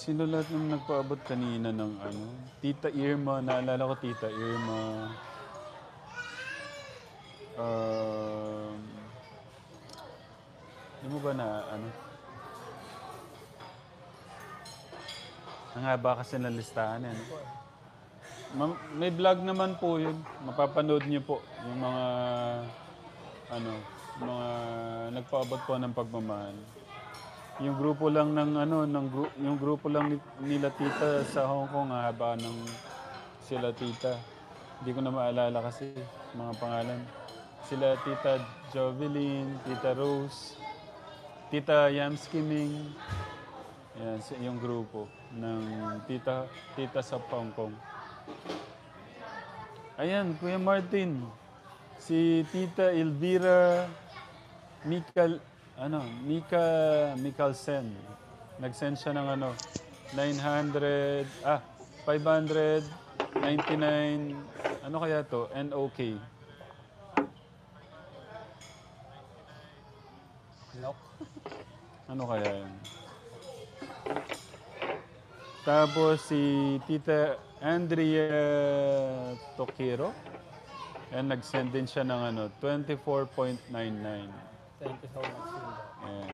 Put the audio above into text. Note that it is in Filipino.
Sino lahat yung nagpaabot kanina ng ano? Tita Irma, naalala ko Tita Irma. Um, di mo ba na ano? Ang haba kasi ng listahan eh. No? May vlog naman po yun. Mapapanood niyo po yung mga ano, mga nagpaabot po ng pagmamahal. Yung grupo lang ng ano, yung grupo lang nila tita sa Hong Kong, haba ng sila tita. Hindi ko na maalala kasi mga pangalan. Sila tita Jovelyn, tita Rose, tita Yamski Ming. Yan, yung grupo ng tita sa Hong Kong. Ayan, Kuya Martin. Si Tita Elvira Micalsen. Nag-send siya ng ano, 599, ano kaya to? NOK. Nope. Ano kaya yun? Tapos si Tita Andrea Tokiro. And nag-send din siya ng ano, 24.99. Thank you so much, Linda. Ayan.